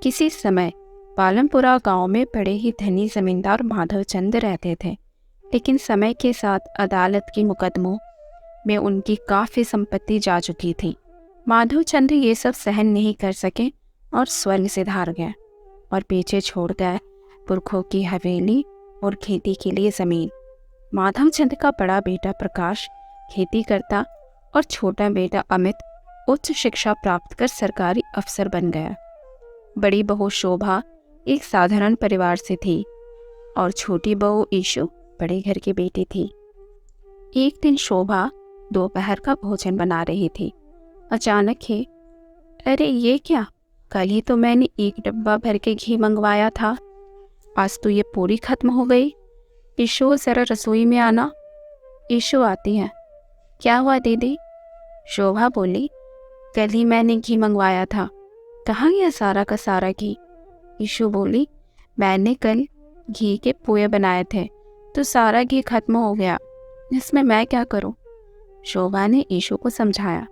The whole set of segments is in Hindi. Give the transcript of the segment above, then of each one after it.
किसी समय पालमपुरा गांव में बड़े ही धनी जमींदार माधवचंद रहते थे, लेकिन समय के साथ अदालत के मुकदमों में उनकी काफ़ी संपत्ति जा चुकी थी। माधवचंद ये सब सहन नहीं कर सके और स्वर्ग से धार गए और पीछे छोड़ गए पुरखों की हवेली और खेती के लिए ज़मीन। माधवचंद का बड़ा बेटा प्रकाश खेती करता और छोटा बेटा अमित उच्च शिक्षा प्राप्त कर सरकारी अफसर बन गया। बड़ी बहू शोभा एक साधारण परिवार से थी और छोटी बहू ईशु बड़े घर की बेटी थी। एक दिन शोभा दोपहर का भोजन बना रही थी। अचानक ही, अरे ये क्या, कल ही तो मैंने एक डब्बा भर के घी मंगवाया था, आज तो ये पूरी खत्म हो गई। ईशु जरा रसोई में आना। ईशु आती है। क्या हुआ दीदी? शोभा बोली, कल ही मैंने घी मंगवाया था, कहाँ गया सारा का सारा घी? ईशु बोली, मैंने कल घी के पुए बनाए थे तो सारा घी खत्म हो गया, इसमें मैं क्या करूं? शोभा ने ईशु को समझाया,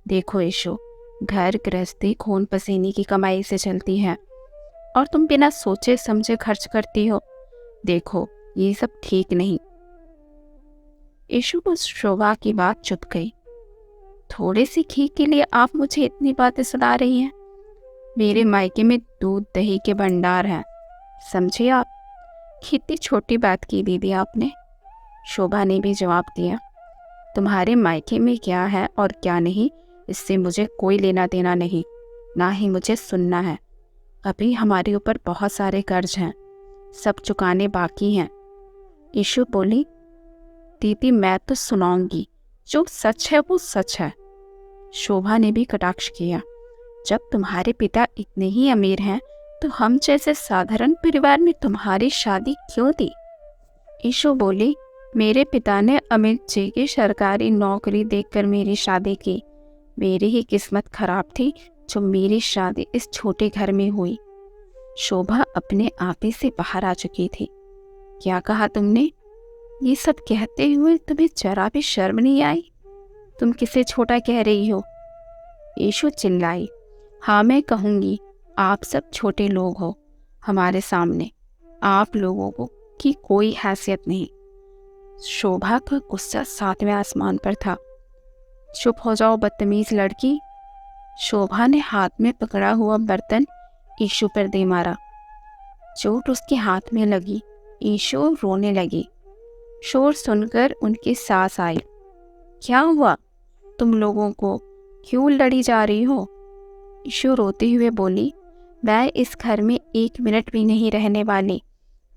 देखो ईशु, घर गृहस्थी खून पसीने की कमाई से चलती है और तुम बिना सोचे समझे खर्च करती हो। देखो ये सब ठीक नहीं। ईशु को शोभा की बात चुप गई। थोड़ी सी घी के लिए आप मुझे इतनी बातें सुना रही हैं? मेरे मायके में दूध दही के भंडार हैं, समझे आप? कितनी छोटी बात की दीदी आपने। शोभा ने भी जवाब दिया, तुम्हारे मायके में क्या है और क्या नहीं, इससे मुझे कोई लेना देना नहीं, ना ही मुझे सुनना है। अभी हमारे ऊपर बहुत सारे कर्ज हैं, सब चुकाने बाकी हैं। ईशु बोली, दीदी मैं तो सुनाऊंगी, जो सच है वो सच है। शोभा ने भी कटाक्ष किया, जब तुम्हारे पिता इतने ही अमीर हैं तो हम जैसे साधारण परिवार में तुम्हारी शादी क्यों दी? ईशु बोली, मेरे पिता ने अमित जी की सरकारी नौकरी देखकर मेरी शादी की। मेरी ही किस्मत खराब थी जो मेरी शादी इस छोटे घर में हुई। शोभा अपने आपे से बाहर आ चुकी थी। क्या कहा तुमने? ये सब कहते हुए तुम्हें जरा भी शर्म नहीं आई? तुम किसे छोटा कह रही हो? ईशु चिल्लाई, हाँ मैं कहूँगी, आप सब छोटे लोग हो हमारे सामने, आप लोगों को की कोई हैसियत नहीं। शोभा का गुस्सा सातवें आसमान पर था। चुप हो जाओ बदतमीज लड़की। शोभा ने हाथ में पकड़ा हुआ बर्तन ईशु पर दे मारा। चोट उसके हाथ में लगी। ईशु रोने लगी। शोर सुनकर उनकी सास आई। क्या हुआ तुम लोगों को, क्यों लड़ी जा रही हो? ईशु रोते हुए बोली, मैं इस घर में एक मिनट भी नहीं रहने वाली।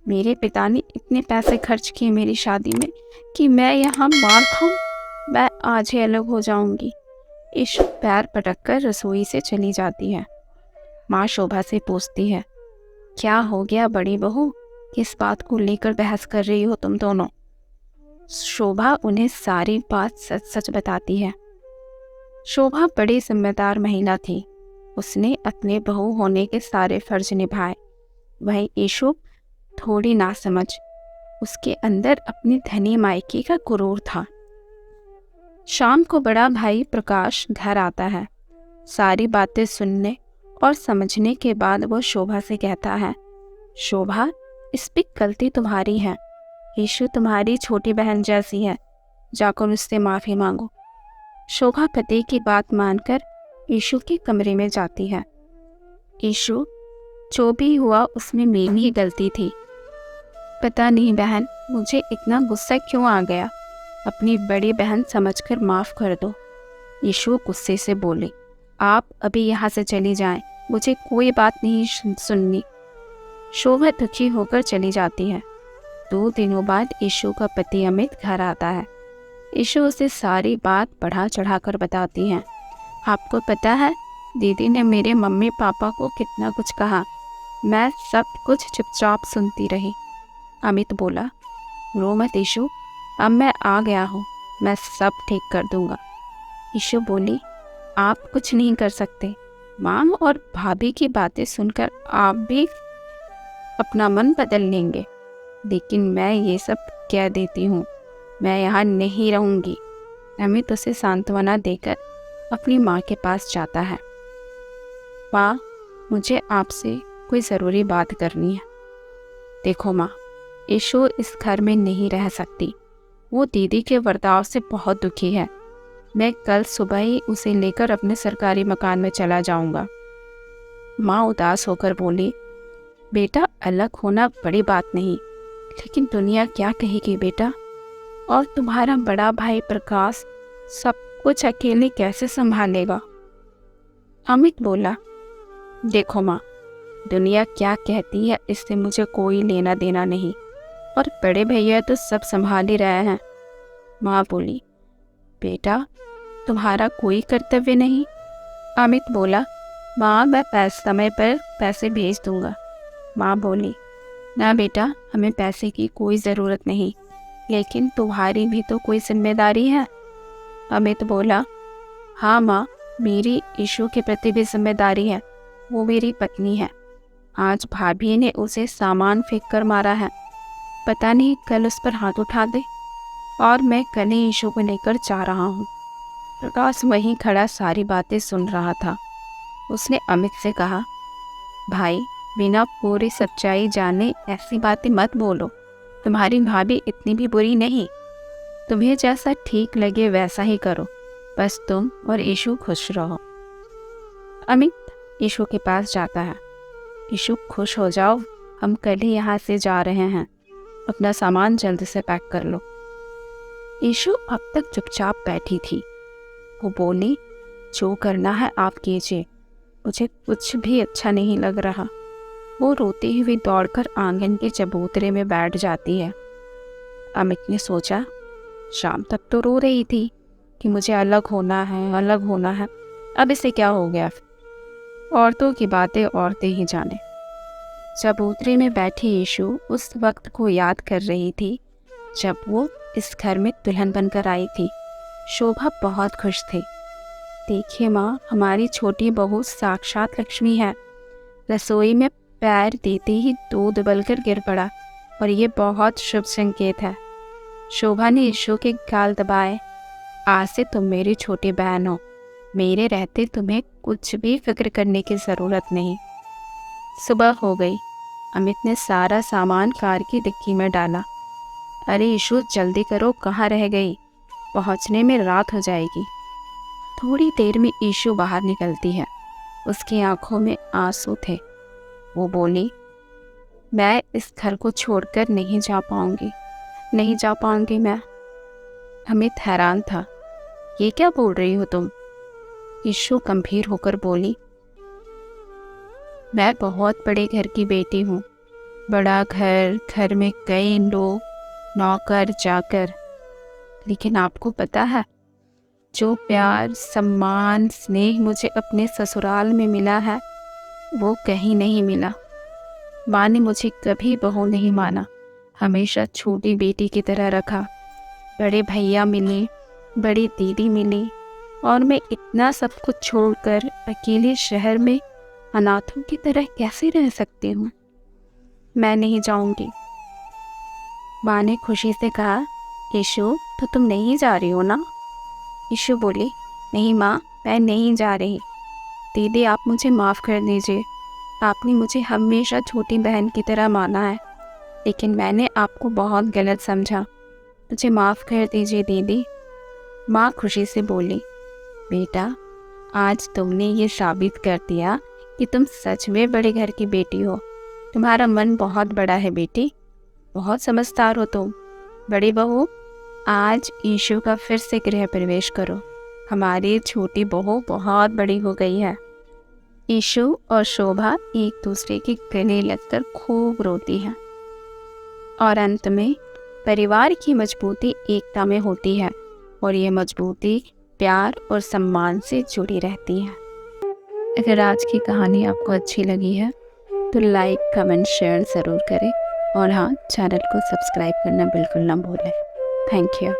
मेरे पिता ने इतने पैसे खर्च किए मेरी शादी में कि मैं यहाँ मार खाऊं। मैं आज ही अलग हो जाऊंगी। ईशु पैर पटक कर रसोई से चली जाती है। माँ शोभा से पूछती है, क्या हो गया बड़ी बहू, किस बात को लेकर बहस कर रही हो तुम दोनों? शोभा उन्हें सारी बात सच सच बताती है। शोभा बड़ी जिम्मेदार महिला थी। उसने अपने बहू होने के सारे फर्ज निभाए। वहीं ईशु थोड़ी नासमझ, उसके अंदर अपनी धनी मायके का गुरूर था। शाम को बड़ा भाई प्रकाश घर आता है। सारी बातें सुनने और समझने के बाद वो शोभा से कहता है, शोभा इस पे गलती तुम्हारी है। ईशु तुम्हारी छोटी बहन जैसी है, जाकर उससे माफ़ी मांगो। शोभा पति की बात मानकर ईशु के कमरे में जाती है। ईशु, जो भी हुआ उसमें मेरी ही गलती थी। पता नहीं बहन, मुझे इतना गुस्सा क्यों आ गया। अपनी बड़ी बहन समझकर माफ़ कर दो। ईशु गुस्से से बोले, आप अभी यहाँ से चली जाएं, मुझे कोई बात नहीं सुननी। शोभा दुखी होकर चली जाती है। 2 दिनों बाद ईशु का पति अमित घर आता है। ईशु उसे सारी बात बढ़ा चढ़ाकर बताती है। आपको पता है, दीदी ने मेरे मम्मी पापा को कितना कुछ कहा, मैं सब कुछ चुपचाप सुनती रही। अमित बोला, रो मत ईशु, अब मैं आ गया हूँ, मैं सब ठीक कर दूंगा। ईशु बोली, आप कुछ नहीं कर सकते। माँ और भाभी की बातें सुनकर आप भी अपना मन बदल लेंगे, लेकिन मैं ये सब कह देती हूँ, मैं यहाँ नहीं रहूँगी। अमित उसे सांत्वना देकर अपनी माँ के पास जाता है। माँ, मुझे आपसे कोई ज़रूरी बात करनी है। देखो माँ, ईशु इस घर में नहीं रह सकती। वो दीदी के बर्ताव से बहुत दुखी है। मैं कल सुबह ही उसे लेकर अपने सरकारी मकान में चला जाऊंगा। माँ उदास होकर बोली, बेटा अलग होना बड़ी बात नहीं, लेकिन दुनिया क्या कहेगी बेटा। और तुम्हारा बड़ा भाई प्रकाश सब कुछ अकेले कैसे संभालेगा। अमित बोला, देखो माँ, दुनिया क्या कहती है इससे मुझे कोई लेना देना नहीं, और बड़े भैया तो सब संभाल ही रहे हैं। माँ बोली, बेटा तुम्हारा कोई कर्तव्य नहीं। अमित बोला, माँ मैं समय पर पैसे भेज दूंगा। माँ बोली, ना बेटा, हमें पैसे की कोई ज़रूरत नहीं, लेकिन तुम्हारी भी तो कोई जिम्मेदारी है। अमित बोला, हाँ माँ, मेरी ईशु के प्रति भी जिम्मेदारी है। वो मेरी पत्नी है। आज भाभी ने उसे सामान फेंक कर मारा है। पता नहीं कल उस पर हाथ उठा दे, और मैं कल ही ईशु को लेकर जा रहा हूँ। प्रकाश वहीं खड़ा सारी बातें सुन रहा था। उसने अमित से कहा, भाई बिना पूरी सच्चाई जाने ऐसी बातें मत बोलो। तुम्हारी भाभी इतनी भी बुरी नहीं। तुम्हें जैसा ठीक लगे वैसा ही करो, बस तुम और ईशु खुश रहो। अमित ईशु के पास जाता है। ईशु खुश हो जाओ, हम कल ही यहाँ से जा रहे हैं। अपना सामान जल्द से पैक कर लो। ईशु अब तक चुपचाप बैठी थी। वो बोली, जो करना है आप कीजिए, मुझे कुछ भी अच्छा नहीं लग रहा। वो रोती हुई दौड़कर आंगन के चबूतरे में बैठ जाती है। अमित ने सोचा, शाम तक तो रो रही थी कि मुझे अलग होना है, अलग होना है। अब इसे क्या हो गया। औरतों की बातें औरतें ही जाने। चबूतरे में बैठी ईशु उस वक्त को याद कर रही थी जब वो इस घर में दुल्हन बनकर आई थी। शोभा बहुत खुश थी। देखिए माँ, हमारी छोटी बहू साक्षात लक्ष्मी है। रसोई में पैर देते ही दूध उबलकर गिर पड़ा, और ये बहुत शुभ संकेत है। शोभा ने ईशु के गाल दबाए। आज से तुम मेरी छोटी बहन हो। मेरे रहते तुम्हें कुछ भी फिक्र करने की ज़रूरत नहीं। सुबह हो गई। अमित ने सारा सामान कार की डिक्की में डाला। अरे ईशु जल्दी करो, कहाँ रह गई, पहुँचने में रात हो जाएगी। थोड़ी देर में ईशु बाहर निकलती है। उसकी आंखों में आंसू थे। वो बोली, मैं इस घर को छोड़कर नहीं जा पाऊंगी, नहीं जा पाऊंगी मैं। अमित हैरान था। ये क्या बोल रही हो तुम। ईशु गंभीर होकर बोली, मैं बहुत बड़े घर की बेटी हूँ। बड़ा घर, घर में कई लोग, नौकर चाकर। लेकिन आपको पता है, जो प्यार, सम्मान, स्नेह मुझे अपने ससुराल में मिला है, वो कहीं नहीं मिला। माँ ने मुझे कभी बहू नहीं माना, हमेशा छोटी बेटी की तरह रखा। बड़े भैया मिले, बड़ी दीदी मिली, और मैं इतना सब कुछ छोड़कर अकेले शहर में अनाथों की तरह कैसे रह सकती हूँ। मैं नहीं जाऊँगी। माँ ने खुशी से कहा, ईशु तो तुम नहीं जा रही हो ना। ईशु बोली, नहीं माँ, मैं नहीं जा रही। दीदी आप मुझे माफ़ कर दीजिए। आपने मुझे हमेशा छोटी बहन की तरह माना है, लेकिन मैंने आपको बहुत गलत समझा। मुझे माफ़ कर दीजिए दीदी। माँ खुशी से बोली, बेटा आज तुमने ये साबित कर दिया कि तुम सच में बड़े घर की बेटी हो। तुम्हारा मन बहुत बड़ा है बेटी, बहुत समझदार हो तुम। बड़ी बहू, आज ईशु का फिर से गृह प्रवेश करो। हमारी छोटी बहू बहुत बड़ी हो गई है। ईशु और शोभा एक दूसरे के गले लगकर खूब रोती हैं। और अंत में परिवार की मजबूती एकता में होती है, और ये मजबूती प्यार और सम्मान से जुड़ी रहती है। अगर आज की कहानी आपको अच्छी लगी है तो लाइक, कमेंट, शेयर ज़रूर करें, और हाँ, चैनल को सब्सक्राइब करना बिल्कुल ना भूलें। Thank you.